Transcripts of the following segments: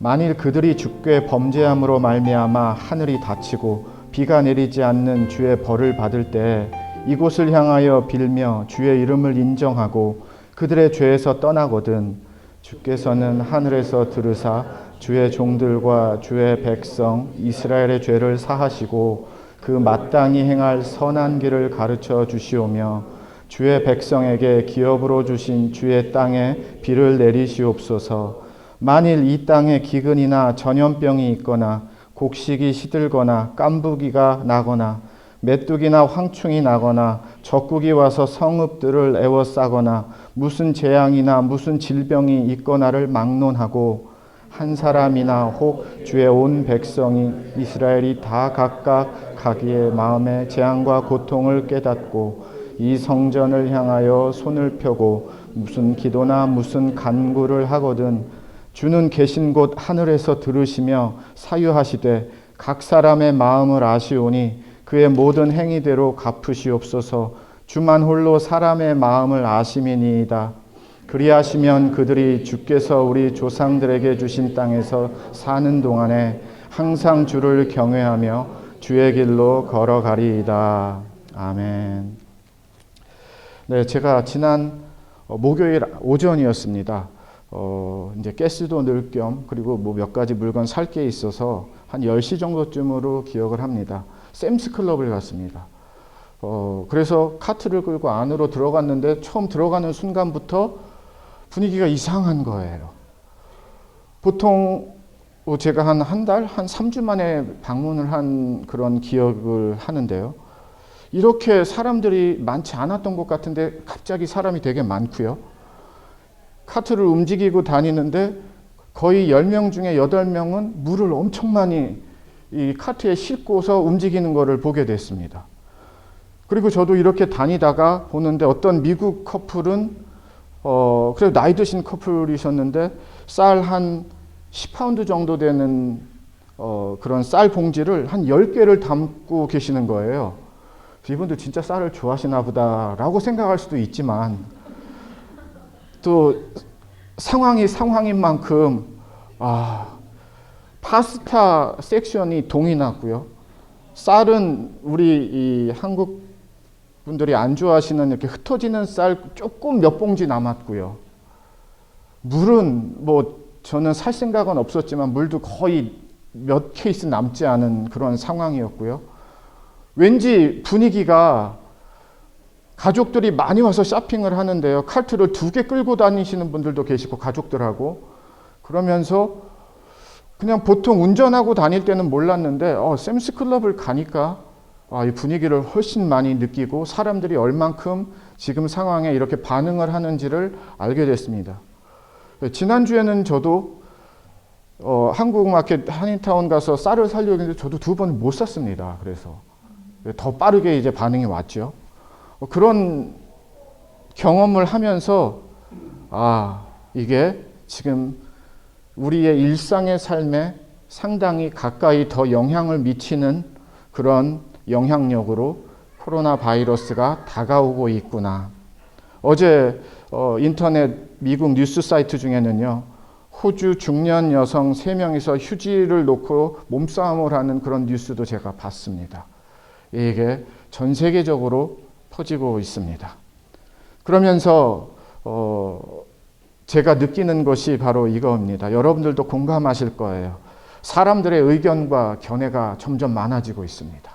만일 그들이 주께 범죄함으로 말미암아 하늘이 닫히고 비가 내리지 않는 주의 벌을 받을 때 이곳을 향하여 빌며 주의 이름을 인정하고 그들의 죄에서 떠나거든 주께서는 하늘에서 들으사 주의 종들과 주의 백성 이스라엘의 죄를 사하시고 그 마땅히 행할 선한 길을 가르쳐 주시오며 주의 백성에게 기업으로 주신 주의 땅에 비를 내리시옵소서. 만일 이 땅에 기근이나 전염병이 있거나 곡식이 시들거나 깐부기가 나거나 메뚜기나 황충이 나거나 적국이 와서 성읍들을 에워싸거나 무슨 재앙이나 무슨 질병이 있거나를 막론하고 한 사람이나 혹 주의 온 백성이 이스라엘이 다 각각 자기의 마음의 재앙과 고통을 깨닫고 이 성전을 향하여 손을 펴고 무슨 기도나 무슨 간구를 하거든 주는 계신 곳 하늘에서 들으시며 사유하시되 각 사람의 마음을 아시오니 그의 모든 행위대로 갚으시옵소서. 주만 홀로 사람의 마음을 아심이니이다. 그리하시면 그들이 주께서 우리 조상들에게 주신 땅에서 사는 동안에 항상 주를 경외하며 주의 길로 걸어가리이다. 아멘. 네, 제가 지난 목요일 오전이었습니다. 이제 가스도 넣을 겸 그리고 뭐 몇 가지 물건 살 게 있어서 한 10시 정도쯤으로 기억을 합니다. 샘스 클럽을 갔습니다. 그래서 카트를 끌고 안으로 들어갔는데 처음 들어가는 순간부터 분위기가 이상한 거예요. 보통 제가 한 달, 한 3주 만에 방문을 한 그런 기억을 하는데요. 이렇게 사람들이 많지 않았던 것 같은데 갑자기 사람이 되게 많고요. 카트를 움직이고 다니는데 거의 10명 중에 8명은 물을 엄청 많이 이 카트에 싣고서 움직이는 것을 보게 됐습니다. 그리고 저도 이렇게 다니다가 보는데 어떤 미국 커플은 그래도 나이 드신 커플이셨는데 쌀 한 10파운드 정도 되는 그런 쌀 봉지를 한 10개를 담고 계시는 거예요. 이분들 진짜 쌀을 좋아하시나 보다라고 생각할 수도 있지만 또 상황이 상황인 만큼 파스타 섹션이 동이 났고요. 쌀은 우리 이 한국 분들이 안 좋아하시는 이렇게 흩어지는 쌀 조금 몇 봉지 남았고요. 물은 뭐 저는 살 생각은 없었지만 물도 거의 몇 케이스 남지 않은 그런 상황이었고요. 왠지 분위기가 가족들이 많이 와서 쇼핑을 하는데요. 카트를 2개 끌고 다니시는 분들도 계시고 가족들하고 그러면서 그냥 보통 운전하고 다닐 때는 몰랐는데 샘스 클럽을 가니까 이 분위기를 훨씬 많이 느끼고 사람들이 얼만큼 지금 상황에 이렇게 반응을 하는지를 알게 됐습니다. 지난주에는 저도 한국마켓 한인타운 가서 쌀을 사려고 했는데 저도 2번 못 샀습니다. 그래서 더 빠르게 이제 반응이 왔죠. 그런 경험을 하면서 이게 지금 우리의 일상의 삶에 상당히 가까이 더 영향을 미치는 그런 영향력으로 코로나 바이러스가 다가오고 있구나. 어제 인터넷 미국 뉴스 사이트 중에는요. 호주 중년 여성 3명이서 휴지를 놓고 몸싸움을 하는 그런 뉴스도 제가 봤습니다. 이게 전 세계적으로 퍼지고 있습니다. 그러면서 제가 느끼는 것이 바로 이거입니다. 여러분들도 공감하실 거예요. 사람들의 의견과 견해가 점점 많아지고 있습니다.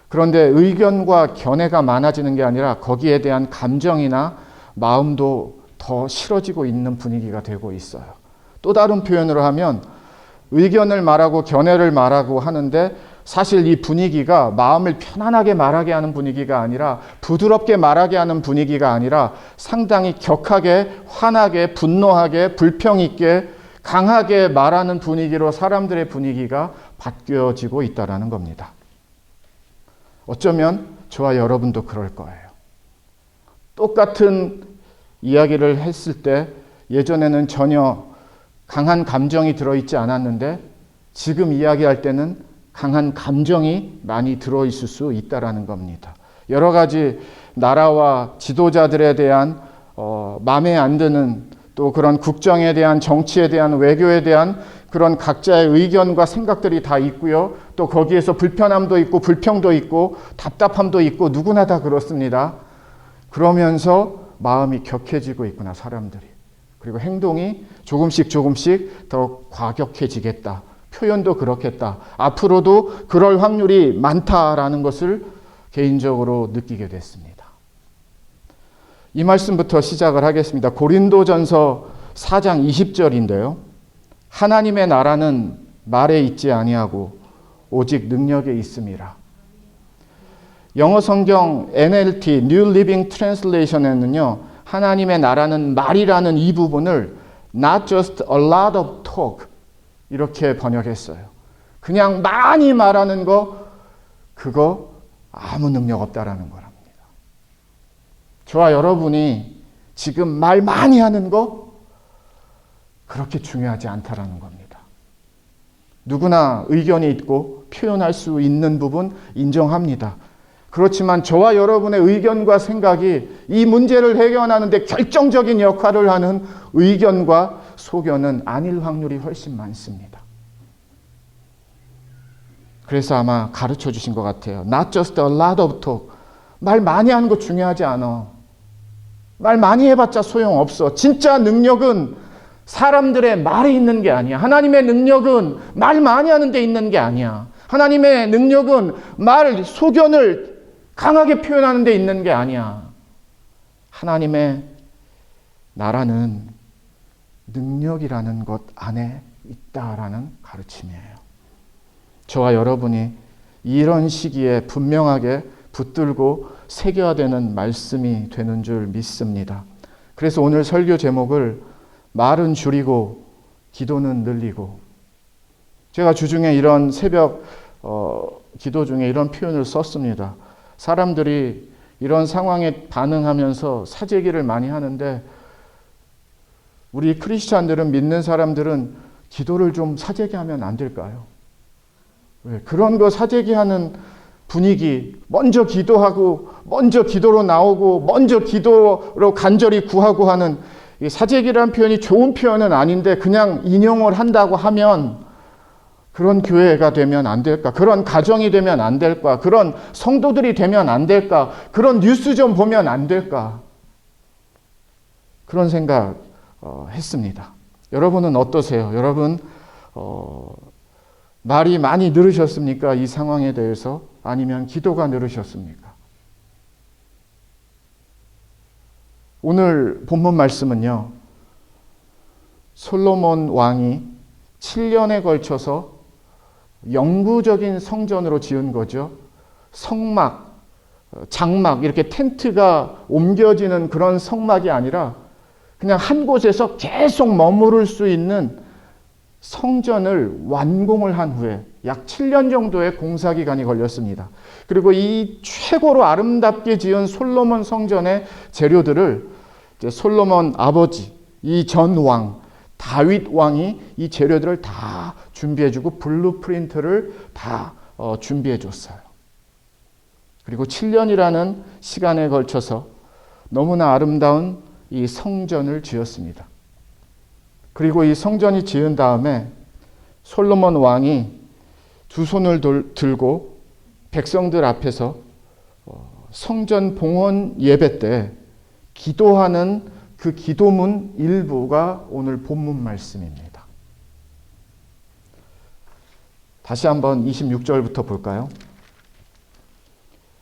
그런데 의견과 견해가 많아지는 게 아니라 거기에 대한 감정이나 마음도 더 싫어지고 있는 분위기가 되고 있어요. 또 다른 표현으로 하면 의견을 말하고 견해를 말하고 하는데 사실 이 분위기가 마음을 편안하게 말하게 하는 분위기가 아니라 부드럽게 말하게 하는 분위기가 아니라 상당히 격하게, 화나게, 분노하게, 불평 있게, 강하게 말하는 분위기로 사람들의 분위기가 바뀌어지고 있다는 겁니다. 어쩌면 저와 여러분도 그럴 거예요. 똑같은 이야기를 했을 때 예전에는 전혀 강한 감정이 들어있지 않았는데 지금 이야기할 때는 강한 감정이 많이 들어있을 수 있다는 겁니다. 여러 가지 나라와 지도자들에 대한 마음에 안 드는 또 그런 국정에 대한, 정치에 대한, 외교에 대한 그런 각자의 의견과 생각들이 다 있고요. 또 거기에서 불편함도 있고 불평도 있고 답답함도 있고 누구나 다 그렇습니다. 그러면서 마음이 격해지고 있구나, 사람들이. 그리고 행동이 조금씩 더 과격해지겠다. 표현도 그렇겠다. 앞으로도 그럴 확률이 많다라는 것을 개인적으로 느끼게 됐습니다. 이 말씀부터 시작을 하겠습니다. 고린도전서 4장 20절인데요. 하나님의 나라는 말에 있지 아니하고 오직 능력에 있음이라. 영어 성경 NLT, New Living Translation에는요, 하나님의 나라는 말이라는 이 부분을 not just a lot of talk 이렇게 번역했어요. 그냥 많이 말하는 거, 그거 아무 능력 없다라는 거랍니다. 저와 여러분이 지금 말 많이 하는 거, 그렇게 중요하지 않다라는 겁니다. 누구나 의견이 있고 표현할 수 있는 부분 인정합니다. 그렇지만 저와 여러분의 의견과 생각이 이 문제를 해결하는 데 결정적인 역할을 하는 의견과 소견은 아닐 확률이 훨씬 많습니다. 그래서 아마 가르쳐 주신 것 같아요. Not just a lot of talk. 말 많이 하는 거 중요하지 않아. 말 많이 해봤자 소용없어. 진짜 능력은 사람들의 말에 있는 게 아니야. 하나님의 능력은 말 많이 하는 데 있는 게 아니야. 하나님의 능력은 소견을 강하게 표현하는 데 있는 게 아니야. 하나님의 나라는 능력이라는 것 안에 있다라는 가르침이에요. 저와 여러분이 이런 시기에 분명하게 붙들고 새겨야 되는 말씀이 되는 줄 믿습니다. 그래서 오늘 설교 제목을 말은 줄이고 기도는 늘리고, 제가 주중에 이런 새벽 기도 중에 이런 표현을 썼습니다. 사람들이 이런 상황에 반응하면서 사재기를 많이 하는데, 우리 크리스찬들은, 믿는 사람들은 기도를 좀 사재기하면 안 될까요? 왜? 그런 거 사재기하는 분위기, 먼저 기도하고 먼저 기도로 나오고 먼저 기도로 간절히 구하고 하는 이 사재기라는 표현이 좋은 표현은 아닌데 그냥 인용을 한다고 하면 그런 교회가 되면 안 될까? 그런 가정이 되면 안 될까? 그런 성도들이 되면 안 될까? 그런 뉴스 좀 보면 안 될까? 그런 생각 했습니다. 여러분은 어떠세요? 여러분 말이 많이 늘으셨습니까? 이 상황에 대해서? 아니면 기도가 늘으셨습니까? 오늘 본문 말씀은요, 솔로몬 왕이 7년에 걸쳐서 영구적인 성전으로 지은 거죠. 성막, 장막, 이렇게 텐트가 옮겨지는 그런 성막이 아니라 그냥 한 곳에서 계속 머무를 수 있는 성전을 완공을 한 후에 약 7년 정도의 공사기간이 걸렸습니다. 그리고 이 최고로 아름답게 지은 솔로몬 성전의 재료들을 이제 솔로몬 아버지, 이 전 왕, 다윗 왕이 이 재료들을 다 준비해주고 블루프린트를 다 준비해줬어요. 그리고 7년이라는 시간에 걸쳐서 너무나 아름다운 이 성전을 지었습니다. 그리고 이 성전이 지은 다음에 솔로몬 왕이 두 손을 들고 백성들 앞에서 성전 봉헌 예배 때 기도하는 그 기도문 일부가 오늘 본문 말씀입니다. 다시 한번 26절부터 볼까요?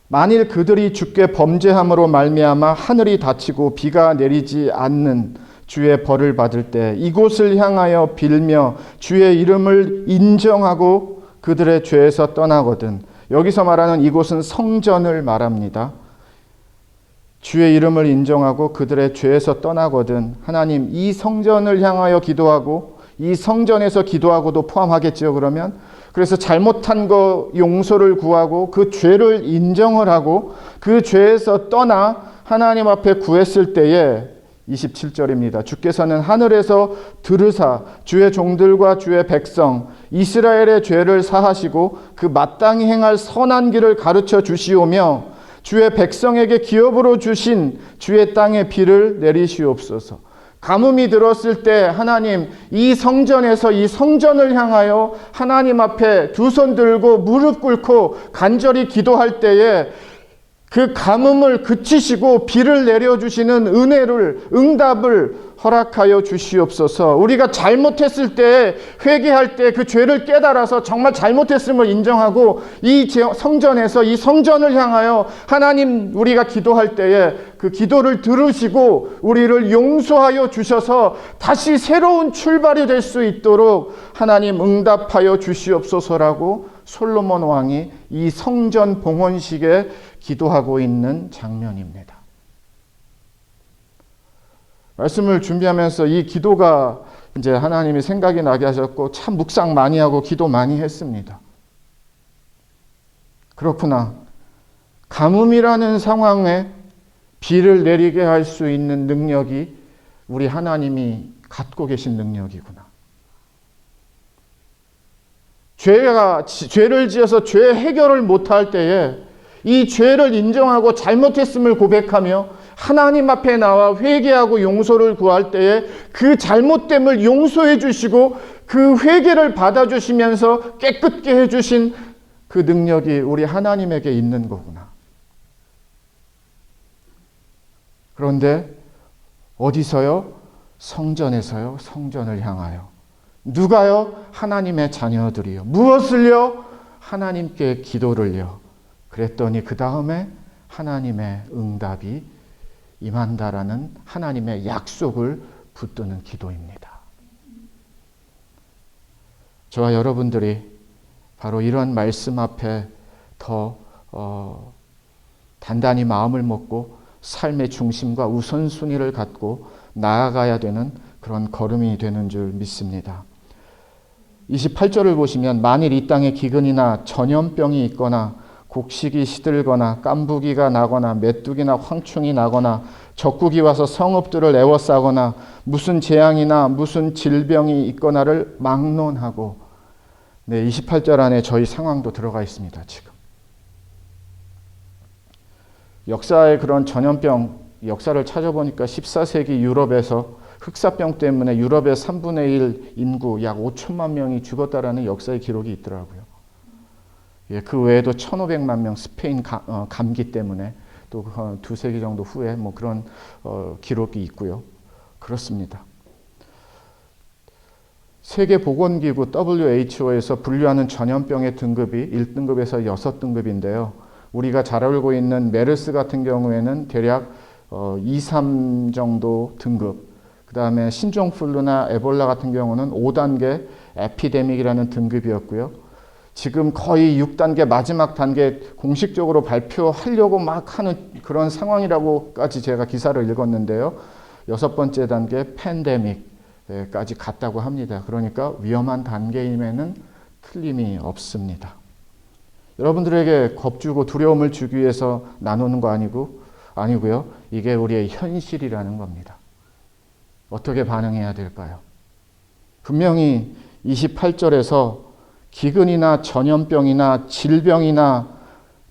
만일 그들이 주께 범죄함으로 말미암아 하늘이 닫히고 비가 내리지 않는 주의 벌을 받을 때 이곳을 향하여 빌며 주의 이름을 인정하고 그들의 죄에서 떠나거든. 여기서 말하는 이곳은 성전을 말합니다. 주의 이름을 인정하고 그들의 죄에서 떠나거든. 하나님, 이 성전을 향하여 기도하고 이 성전에서 기도하고도 포함하겠지요, 그러면? 그래서 잘못한 거 용서를 구하고 그 죄를 인정을 하고 그 죄에서 떠나 하나님 앞에 구했을 때에 27절입니다. 주께서는 하늘에서 들으사 주의 종들과 주의 백성 이스라엘의 죄를 사하시고 그 마땅히 행할 선한 길을 가르쳐 주시오며 주의 백성에게 기업으로 주신 주의 땅의 비를 내리시옵소서. 가뭄이 들었을 때 하나님 이 성전에서 이 성전을 향하여 하나님 앞에 두 손 들고 무릎 꿇고 간절히 기도할 때에 그 가뭄을 그치시고 비를 내려주시는 은혜를, 응답을 허락하여 주시옵소서. 우리가 잘못했을 때, 회개할 때 그 죄를 깨달아서 정말 잘못했음을 인정하고 이 성전에서 이 성전을 향하여 하나님 우리가 기도할 때에 그 기도를 들으시고 우리를 용서하여 주셔서 다시 새로운 출발이 될 수 있도록 하나님 응답하여 주시옵소서라고 솔로몬 왕이 이 성전 봉헌식에 기도하고 있는 장면입니다. 말씀을 준비하면서 이 기도가 이제 하나님이 생각이 나게 하셨고 참 묵상 많이 하고 기도 많이 했습니다. 그렇구나. 가뭄이라는 상황에 비를 내리게 할 수 있는 능력이 우리 하나님이 갖고 계신 능력이구나. 죄를 지어서 죄 해결을 못할 때에 이 죄를 인정하고 잘못했음을 고백하며 하나님 앞에 나와 회개하고 용서를 구할 때에 그 잘못됨을 용서해 주시고 그 회개를 받아주시면서 깨끗게 해주신 그 능력이 우리 하나님에게 있는 거구나. 그런데 어디서요? 성전에서요. 성전을 향하여. 누가요? 하나님의 자녀들이요. 무엇을요? 하나님께 기도를요. 그랬더니 그 다음에 하나님의 응답이 임한다라는 하나님의 약속을 붙드는 기도입니다. 저와 여러분들이 바로 이런 말씀 앞에 더 단단히 마음을 먹고 삶의 중심과 우선순위를 갖고 나아가야 되는 그런 걸음이 되는 줄 믿습니다. 28절을 보시면 만일 이 땅에 기근이나 전염병이 있거나 곡식이 시들거나 깐부기가 나거나 메뚜기나 황충이 나거나 적국이 와서 성읍들을 에워싸거나 무슨 재앙이나 무슨 질병이 있거나를 막론하고 28절 안에 저희 상황도 들어가 있습니다. 지금 역사의 그런 전염병 역사를 찾아보니까 14세기 유럽에서 흑사병 때문에 유럽의 3분의 1 인구 약 5천만 명이 죽었다라는 역사의 기록이 있더라고요. 그 외에도 1,500만 명 스페인 감기 때문에 또 두세 기 정도 후에 뭐 그런 기록이 있고요. 그렇습니다. 세계보건기구 WHO에서 분류하는 전염병의 등급이 1등급에서 6등급인데요. 우리가 잘 알고 있는 메르스 같은 경우에는 대략 2, 3 정도 등급, 그 다음에 신종플루나 에볼라 같은 경우는 5단계 에피데믹이라는 등급이었고요. 지금 거의 6단계 마지막 단계 공식적으로 발표하려고 막 하는 그런 상황이라고까지 제가 기사를 읽었는데요. 6번째 단계 팬데믹까지 갔다고 합니다. 그러니까 위험한 단계임에는 틀림이 없습니다. 여러분들에게 겁주고 두려움을 주기 위해서 나누는 거 아니고요. 이게 우리의 현실이라는 겁니다. 어떻게 반응해야 될까요? 분명히 28절에서 기근이나 전염병이나 질병이나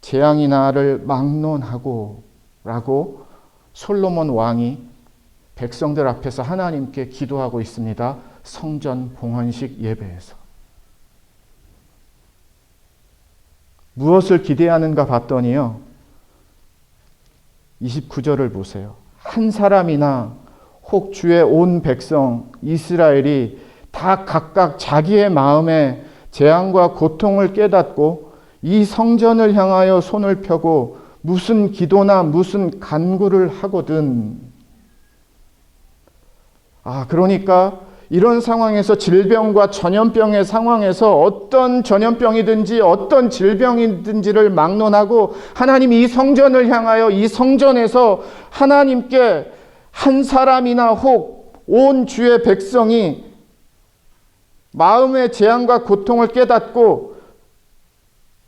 재앙이나를 막론하고 라고 솔로몬 왕이 백성들 앞에서 하나님께 기도하고 있습니다. 성전 봉헌식 예배에서. 무엇을 기대하는가 봤더니요. 29절을 보세요. 한 사람이나 혹 주의 온 백성 이스라엘이 다 각각 자기의 마음에 재앙과 고통을 깨닫고 이 성전을 향하여 손을 펴고 무슨 기도나 무슨 간구를 하거든. 그러니까 이런 상황에서 질병과 전염병의 상황에서 어떤 전염병이든지 어떤 질병이든지를 막론하고 하나님 이 성전을 향하여 이 성전에서 하나님께 한 사람이나 혹 온 주의 백성이 마음의 재앙과 고통을 깨닫고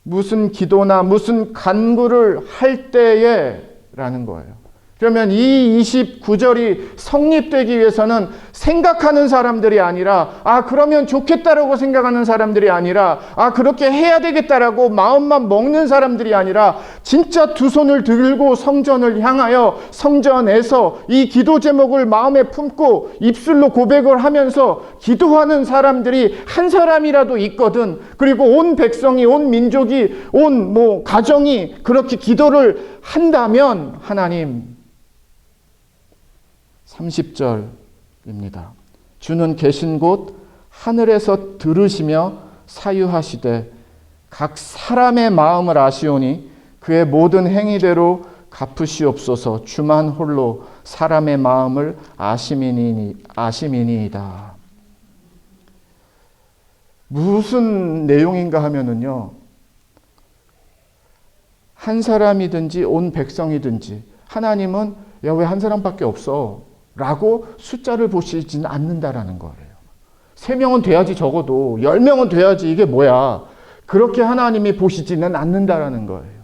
무슨 기도나 무슨 간구를 할 때에 라는 거예요. 그러면 이 29절이 성립되기 위해서는 생각하는 사람들이 아니라, 그러면 좋겠다라고 생각하는 사람들이 아니라, 그렇게 해야 되겠다라고 마음만 먹는 사람들이 아니라, 진짜 두 손을 들고 성전을 향하여 성전에서 이 기도 제목을 마음에 품고 입술로 고백을 하면서 기도하는 사람들이 한 사람이라도 있거든. 그리고 온 백성이, 온 민족이, 온 가정이 그렇게 기도를 한다면 하나님, 30절입니다. 주는 계신 곳 하늘에서 들으시며 사유하시되 각 사람의 마음을 아시오니 그의 모든 행위대로 갚으시옵소서. 주만 홀로 사람의 마음을 아심이니이다. 무슨 내용인가 하면은요, 한 사람이든지 온 백성이든지 하나님은 야, 왜 한 사람밖에 없어? 라고 숫자를 보시지는 않는다라는 거예요. 3명은 돼야지, 적어도 10명은 돼야지, 이게 뭐야? 그렇게 하나님이 보시지는 않는다라는 거예요.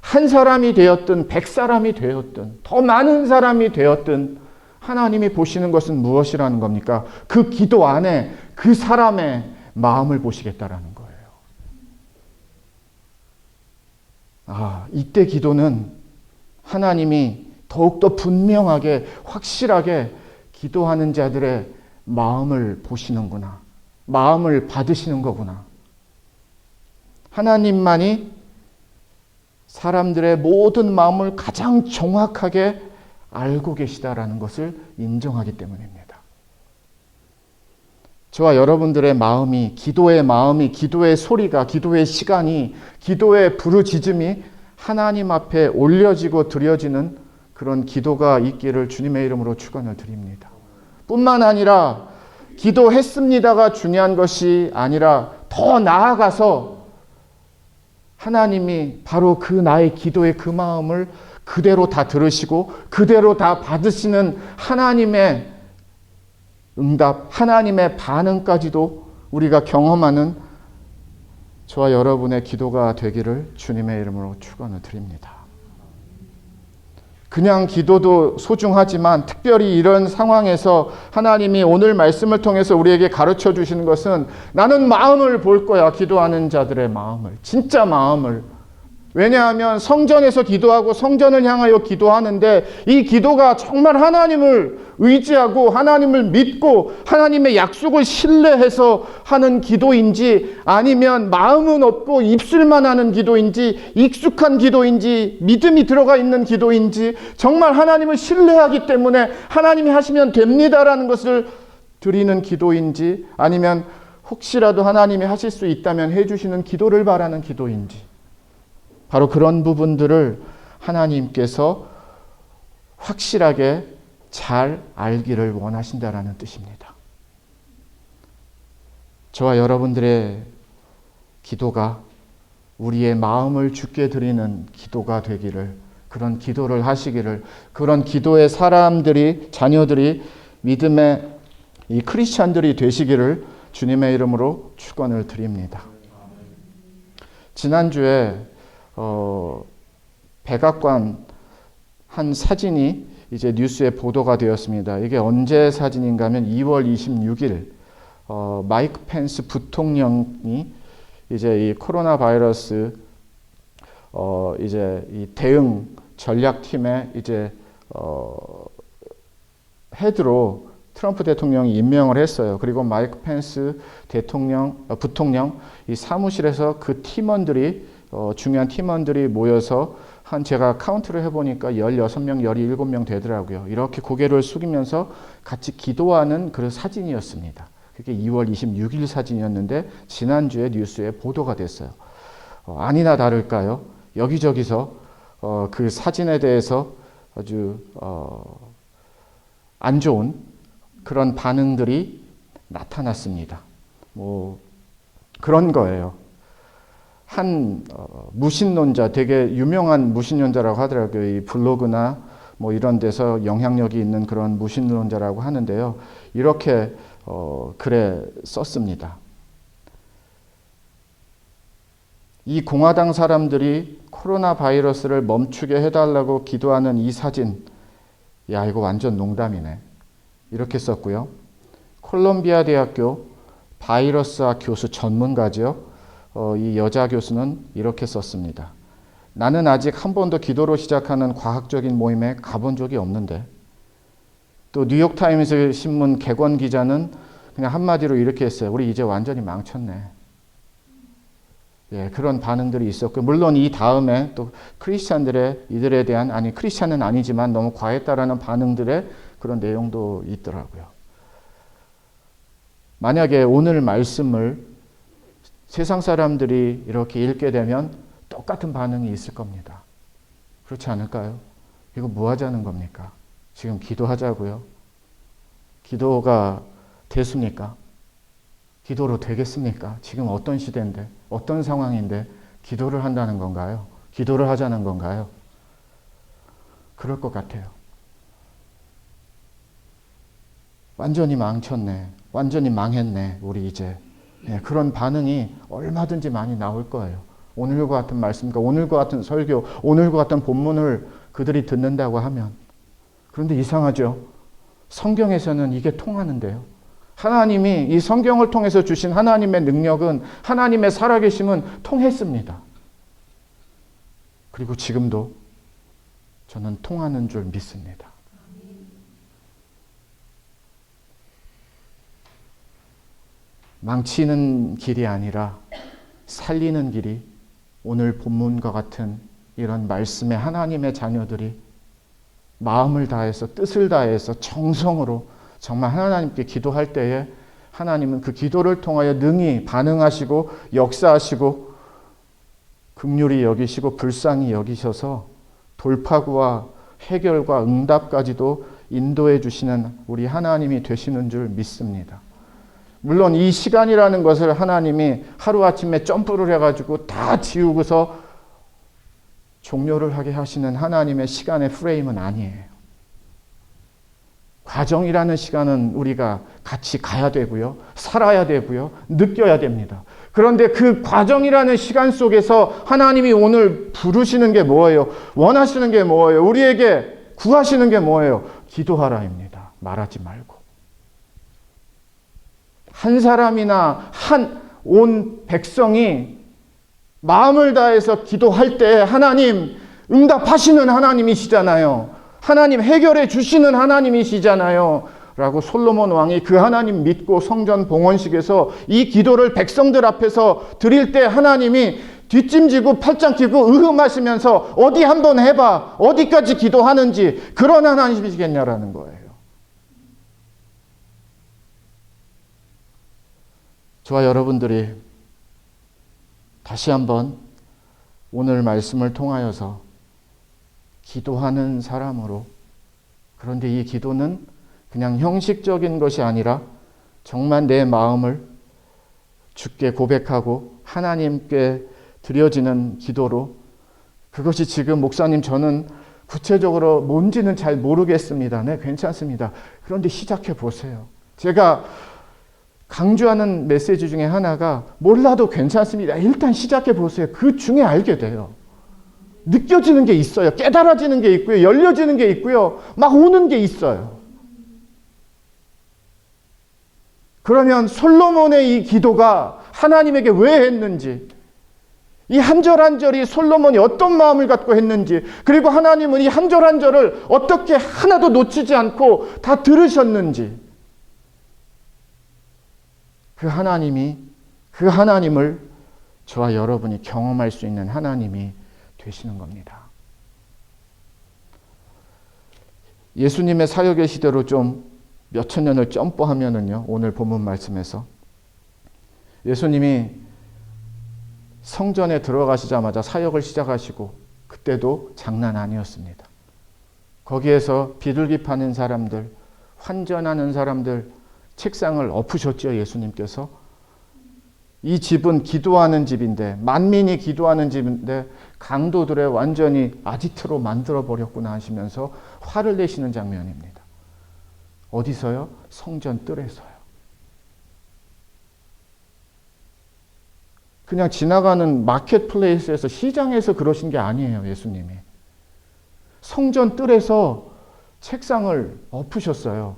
한 사람이 되었든 100사람이 되었든 더 많은 사람이 되었든 하나님이 보시는 것은 무엇이라는 겁니까? 그 기도 안에 그 사람의 마음을 보시겠다라는 거예요. 이때 기도는 하나님이 더욱더 분명하게, 확실하게 기도하는 자들의 마음을 보시는구나. 마음을 받으시는 거구나. 하나님만이 사람들의 모든 마음을 가장 정확하게 알고 계시다라는 것을 인정하기 때문입니다. 저와 여러분들의 마음이, 기도의 소리가, 기도의 시간이, 기도의 부르짖음이 하나님 앞에 올려지고 드려지는 그런 기도가 있기를 주님의 이름으로 축원을 드립니다. 뿐만 아니라 기도했습니다가 중요한 것이 아니라 더 나아가서 하나님이 바로 그 나의 기도의 그 마음을 그대로 다 들으시고 그대로 다 받으시는 하나님의 응답, 하나님의 반응까지도 우리가 경험하는 저와 여러분의 기도가 되기를 주님의 이름으로 축원을 드립니다. 그냥 기도도 소중하지만 특별히 이런 상황에서 하나님이 오늘 말씀을 통해서 우리에게 가르쳐 주시는 것은 나는 마음을 볼 거야. 기도하는 자들의 마음을. 진짜 마음을. 왜냐하면 성전에서 기도하고 성전을 향하여 기도하는데 이 기도가 정말 하나님을 의지하고 하나님을 믿고 하나님의 약속을 신뢰해서 하는 기도인지 아니면 마음은 없고 입술만 하는 기도인지 익숙한 기도인지 믿음이 들어가 있는 기도인지 정말 하나님을 신뢰하기 때문에 하나님이 하시면 됩니다라는 것을 드리는 기도인지 아니면 혹시라도 하나님이 하실 수 있다면 해주시는 기도를 바라는 기도인지 바로 그런 부분들을 하나님께서 확실하게 잘 알기를 원하신다라는 뜻입니다. 저와 여러분들의 기도가 우리의 마음을 주께 드리는 기도가 되기를, 그런 기도를 하시기를, 그런 기도의 사람들이, 자녀들이 믿음의 이 크리스찬들이 되시기를 주님의 이름으로 축원을 드립니다. 지난주에 백악관 한 사진이 이제 뉴스에 보도가 되었습니다. 이게 언제 사진인가 하면 2월 26일 마이크 펜스 부통령이 이제 이 코로나 바이러스 이제 이 대응 전략팀의 이제 헤드로 트럼프 대통령이 임명을 했어요. 그리고 마이크 펜스 부통령 이 사무실에서 그 팀원들이 중요한 팀원들이 모여서 제가 카운트를 해보니까 16명, 17명 되더라고요. 이렇게 고개를 숙이면서 같이 기도하는 그런 사진이었습니다. 그게 2월 26일 사진이었는데 지난주에 뉴스에 보도가 됐어요. 아니나 다를까요? 여기저기서 그 사진에 대해서 아주 안 좋은 그런 반응들이 나타났습니다. 뭐 그런 거예요. 한 무신론자, 되게 유명한 무신론자라고 하더라고요. 이 블로그나 뭐 이런 데서 영향력이 있는 그런 무신론자라고 하는데요. 이렇게 글에 썼습니다. 이 공화당 사람들이 코로나 바이러스를 멈추게 해달라고 기도하는 이 사진, 야 이거 완전 농담이네. 이렇게 썼고요. 콜롬비아 대학교 바이러스학 교수 전문가죠. 이 여자 교수는 이렇게 썼습니다. 나는 아직 한 번도 기도로 시작하는 과학적인 모임에 가본 적이 없는데, 또 뉴욕타임스 신문 객원 기자는 그냥 한마디로 이렇게 했어요. 우리 이제 완전히 망쳤네. 예, 그런 반응들이 있었고, 물론 이 다음에 또 크리스찬들의 이들에 대한, 아니 크리스찬은 아니지만 너무 과했다라는 반응들의 그런 내용도 있더라고요. 만약에 오늘 말씀을 세상 사람들이 이렇게 읽게 되면 똑같은 반응이 있을 겁니다. 그렇지 않을까요? 이거 뭐 하자는 겁니까? 지금 기도하자고요? 기도가 되습니까? 기도로 되겠습니까? 지금 어떤 시대인데, 어떤 상황인데 기도를 한다는 건가요? 기도를 하자는 건가요? 그럴 것 같아요. 완전히 망쳤네. 완전히 망했네. 우리 이제. 네, 그런 반응이 얼마든지 많이 나올 거예요. 오늘과 같은 말씀과 오늘과 같은 설교, 오늘과 같은 본문을 그들이 듣는다고 하면. 그런데 이상하죠? 성경에서는 이게 통하는데요. 하나님이 이 성경을 통해서 주신 하나님의 능력은, 하나님의 살아계심은 통했습니다. 그리고 지금도 저는 통하는 줄 믿습니다. 망치는 길이 아니라 살리는 길이 오늘 본문과 같은 이런 말씀의 하나님의 자녀들이 마음을 다해서 뜻을 다해서 정성으로 정말 하나님께 기도할 때에 하나님은 그 기도를 통하여 능히 반응하시고 역사하시고 긍휼히 여기시고 불쌍히 여기셔서 돌파구와 해결과 응답까지도 인도해 주시는 우리 하나님이 되시는 줄 믿습니다. 물론 이 시간이라는 것을 하나님이 하루아침에 점프를 해가지고 다 지우고서 종료를 하게 하시는 하나님의 시간의 프레임은 아니에요. 과정이라는 시간은 우리가 같이 가야 되고요. 살아야 되고요. 느껴야 됩니다. 그런데 그 과정이라는 시간 속에서 하나님이 오늘 부르시는 게 뭐예요? 원하시는 게 뭐예요? 우리에게 구하시는 게 뭐예요? 기도하라입니다. 말하지 말고. 한 사람이나 온 백성이 마음을 다해서 기도할 때 하나님 응답하시는 하나님이시잖아요. 하나님 해결해 주시는 하나님이시잖아요. 라고 솔로몬 왕이 그 하나님 믿고 성전 봉헌식에서 이 기도를 백성들 앞에서 드릴 때 하나님이 뒷짐지고 팔짱 끼고 으흠하시면서 어디 한번 해봐. 어디까지 기도하는지 그런 하나님이시겠냐라는 거예요. 저와 여러분들이 다시 한번 오늘 말씀을 통하여서 기도하는 사람으로, 그런데 이 기도는 그냥 형식적인 것이 아니라 정말 내 마음을 주께 고백하고 하나님께 드려지는 기도로, 그것이 지금 목사님 저는 구체적으로 뭔지는 잘 모르겠습니다. 네, 괜찮습니다. 그런데 시작해 보세요. 제가 강조하는 메시지 중에 하나가 몰라도 괜찮습니다. 일단 시작해 보세요. 그 중에 알게 돼요. 느껴지는 게 있어요. 깨달아지는 게 있고요. 열려지는 게 있고요. 막 오는 게 있어요. 그러면 솔로몬의 이 기도가 하나님에게 왜 했는지, 이 한 절 한 절이 솔로몬이 어떤 마음을 갖고 했는지, 그리고 하나님은 이 한 절 한 절을 어떻게 하나도 놓치지 않고 다 들으셨는지, 그 하나님을 저와 여러분이 경험할 수 있는 하나님이 되시는 겁니다. 예수님의 사역의 시대로 좀 몇천 년을 점프하면은요, 오늘 본문 말씀에서 예수님이 성전에 들어가시자마자 사역을 시작하시고 그때도 장난 아니었습니다. 거기에서 비둘기 파는 사람들, 환전하는 사람들 책상을 엎으셨죠. 예수님께서. 이 집은 기도하는 집인데, 만민이 기도하는 집인데 강도들의 완전히 아지트로 만들어버렸구나 하시면서 화를 내시는 장면입니다. 어디서요? 성전 뜰에서요. 그냥 지나가는 마켓플레이스에서, 시장에서 그러신 게 아니에요. 예수님이. 성전 뜰에서 책상을 엎으셨어요.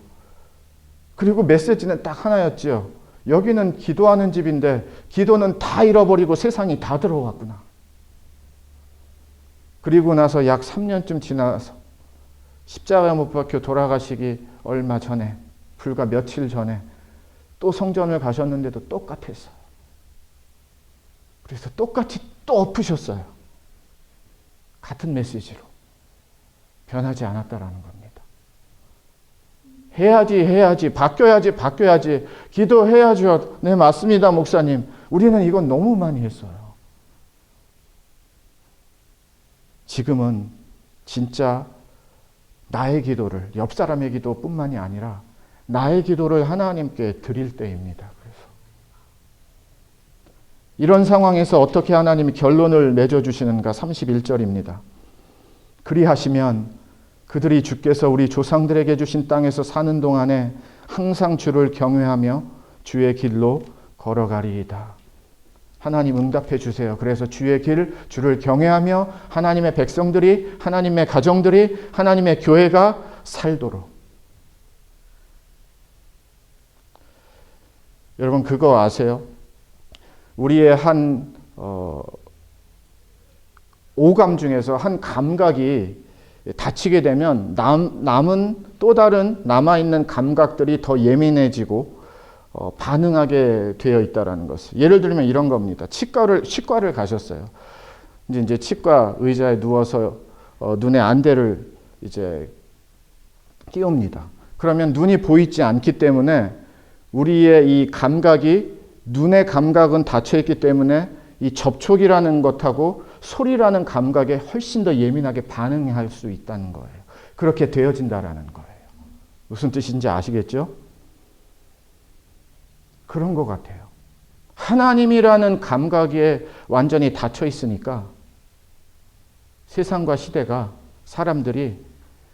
그리고 메시지는 딱 하나였지요. 여기는 기도하는 집인데 기도는 다 잃어버리고 세상이 다 들어왔구나. 그리고 나서 약 3년쯤 지나서 십자가에 못 박혀 돌아가시기 얼마 전에, 불과 며칠 전에 또 성전을 가셨는데도 똑같았어요. 그래서 똑같이 또 엎으셨어요. 같은 메시지로. 변하지 않았다라는 겁니다. 해야지, 바뀌어야지, 기도해야죠. 네, 맞습니다, 목사님. 우리는 이건 너무 많이 했어요. 지금은 진짜 나의 기도를, 옆 사람의 기도뿐만이 아니라 나의 기도를 하나님께 드릴 때입니다. 그래서 이런 상황에서 어떻게 하나님이 결론을 맺어주시는가? 31절입니다. 그리하시면 그들이 주께서 우리 조상들에게 주신 땅에서 사는 동안에 항상 주를 경외하며 주의 길로 걸어가리이다. 하나님 응답해 주세요. 그래서 주의 길, 주를 경외하며 하나님의 백성들이, 하나님의 가정들이, 하나님의 교회가 살도록. 여러분 그거 아세요? 우리의 한 오감 중에서 한 감각이 다치게 되면 남은 또 다른 남아있는 감각들이 더 예민해지고 반응하게 되어 있다는 것을. 예를 들면 이런 겁니다. 치과를 가셨어요. 이제 치과 의자에 누워서 눈에 안대를 이제 끼웁니다. 그러면 눈이 보이지 않기 때문에 우리의 이 감각이, 눈의 감각은 닫혀 있기 때문에 이 접촉이라는 것하고 소리라는 감각에 훨씬 더 예민하게 반응할 수 있다는 거예요. 그렇게 되어진다라는 거예요. 무슨 뜻인지 아시겠죠? 그런 것 같아요. 하나님이라는 감각에 완전히 닫혀 있으니까 세상과 시대가, 사람들이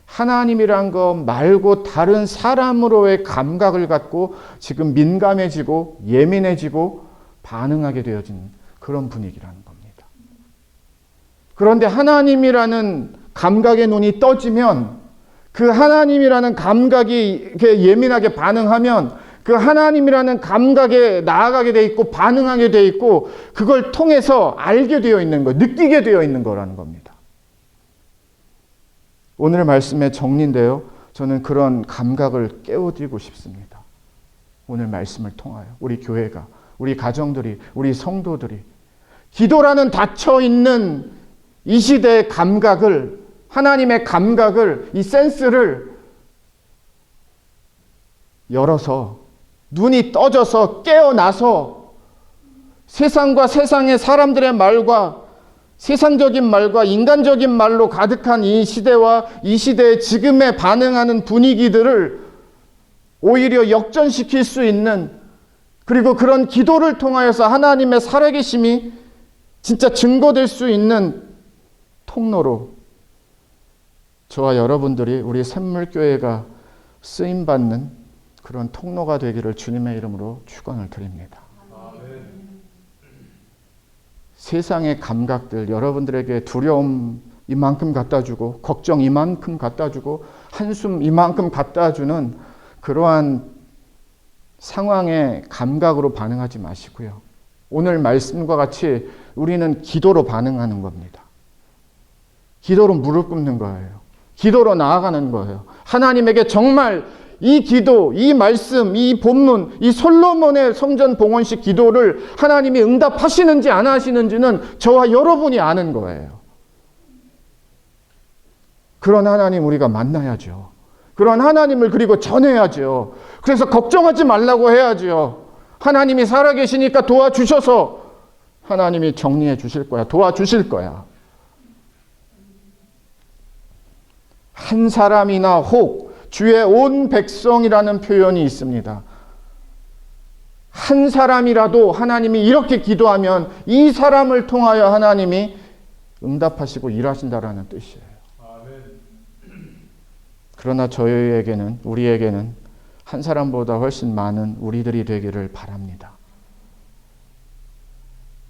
하나님이란 거 말고 다른 사람으로의 감각을 갖고 지금 민감해지고 예민해지고 반응하게 되어진 그런 분위기라는 겁니다. 그런데 하나님이라는 감각의 눈이 떠지면, 그 하나님이라는 감각이 이렇게 예민하게 반응하면 그 하나님이라는 감각에 나아가게 돼 있고 반응하게 돼 있고 그걸 통해서 알게 되어 있는 거, 느끼게 되어 있는 거라는 겁니다. 오늘 말씀의 정리인데요. 저는 그런 감각을 깨워드리고 싶습니다. 오늘 말씀을 통하여 우리 교회가, 우리 가정들이, 우리 성도들이 기도라는 닫혀있는 이 시대의 감각을, 하나님의 감각을, 이 센스를 열어서 눈이 떠져서 깨어나서 세상과 세상의 사람들의 말과 세상적인 말과 인간적인 말로 가득한 이 시대와 이 시대의 지금에 반응하는 분위기들을 오히려 역전시킬 수 있는, 그리고 그런 기도를 통하여서 하나님의 살아계심이 진짜 증거될 수 있는 통로로 저와 여러분들이, 우리 샘물교회가 쓰임받는 그런 통로가 되기를 주님의 이름으로 축원을 드립니다. 세상의 감각들, 여러분들에게 두려움 이만큼 갖다주고 걱정 이만큼 갖다주고 한숨 이만큼 갖다주는 그러한 상황의 감각으로 반응하지 마시고요. 오늘 말씀과 같이 우리는 기도로 반응하는 겁니다. 기도로 무릎 꿇는 거예요. 기도로 나아가는 거예요. 하나님에게 정말 이 기도, 이 말씀, 이 본문, 이 솔로몬의 성전 봉헌식 기도를 하나님이 응답하시는지 안 하시는지는 저와 여러분이 아는 거예요. 그런 하나님 우리가 만나야죠. 그런 하나님을 그리고 전해야죠. 그래서 걱정하지 말라고 해야죠. 하나님이 살아계시니까 도와주셔서 하나님이 정리해 주실 거야. 도와주실 거야. 한 사람이나 혹 주의 온 백성이라는 표현이 있습니다. 한 사람이라도 하나님이 이렇게 기도하면 이 사람을 통하여 하나님이 응답하시고 일하신다라는 뜻이에요. 그러나 저희에게는, 우리에게는 한 사람보다 훨씬 많은 우리들이 되기를 바랍니다.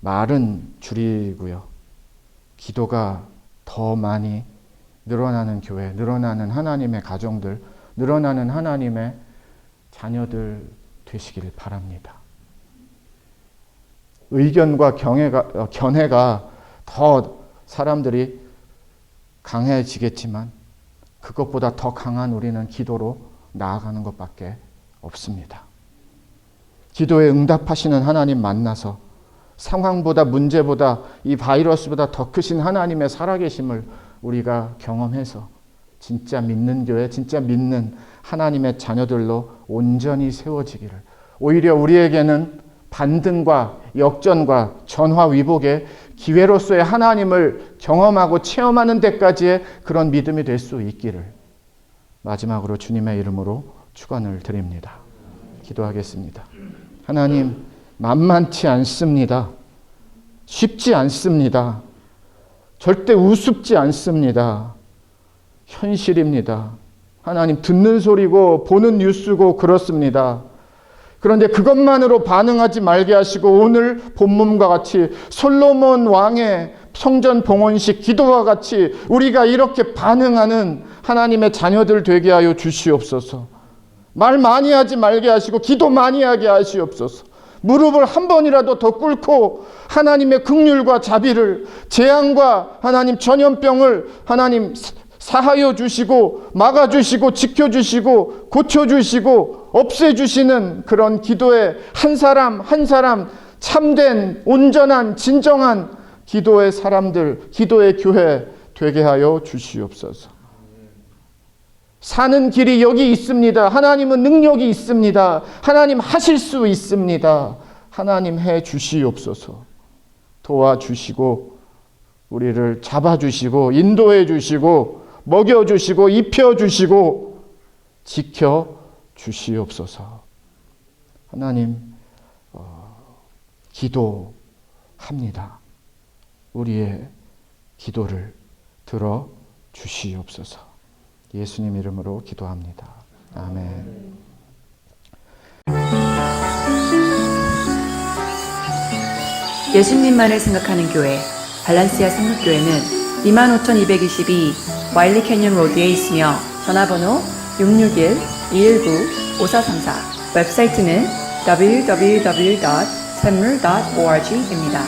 말은 줄이고요. 기도가 더 많이 늘어나는 교회, 늘어나는 하나님의 가정들, 늘어나는 하나님의 자녀들 되시길 바랍니다. 의견과 견해가 더 사람들이 강해지겠지만 그것보다 더 강한 우리는 기도로 나아가는 것밖에 없습니다. 기도에 응답하시는 하나님 만나서 상황보다 문제보다 이 바이러스보다 더 크신 하나님의 살아계심을 우리가 경험해서 진짜 믿는 교회, 진짜 믿는 하나님의 자녀들로 온전히 세워지기를, 오히려 우리에게는 반등과 역전과 전화위복의 기회로서의 하나님을 경험하고 체험하는 데까지의 그런 믿음이 될 수 있기를 마지막으로 주님의 이름으로 축원을 드립니다. 기도하겠습니다. 하나님, 만만치 않습니다. 쉽지 않습니다. 절대 우습지 않습니다. 현실입니다. 하나님, 듣는 소리고 보는 뉴스고 그렇습니다. 그런데 그것만으로 반응하지 말게 하시고 오늘 본문과 같이 솔로몬 왕의 성전 봉헌식 기도와 같이 우리가 이렇게 반응하는 하나님의 자녀들 되게 하여 주시옵소서. 말 많이 하지 말게 하시고 기도 많이 하게 하시옵소서. 무릎을 한 번이라도 더 꿇고 하나님의 긍휼과 자비를, 재앙과 하나님 전염병을 하나님 사하여 주시고 막아주시고 지켜주시고 고쳐주시고 없애주시는 그런 기도의 한 사람 한 사람 참된 온전한 진정한 기도의 사람들, 기도의 교회 되게 하여 주시옵소서. 사는 길이 여기 있습니다. 하나님은 능력이 있습니다. 하나님 하실 수 있습니다. 하나님 해 주시옵소서. 도와주시고 우리를 잡아주시고 인도해 주시고 먹여주시고 입혀주시고 지켜주시옵소서. 하나님, 기도합니다. 우리의 기도를 들어주시옵소서. 예수님 이름으로 기도합니다. 아멘. 예수님만을 생각하는 교회 발란시아 생각교회는 25,222 와일리 캐년 로드에 있으며 전화번호 661-219-5434, 웹사이트는 www.샘물.org입니다.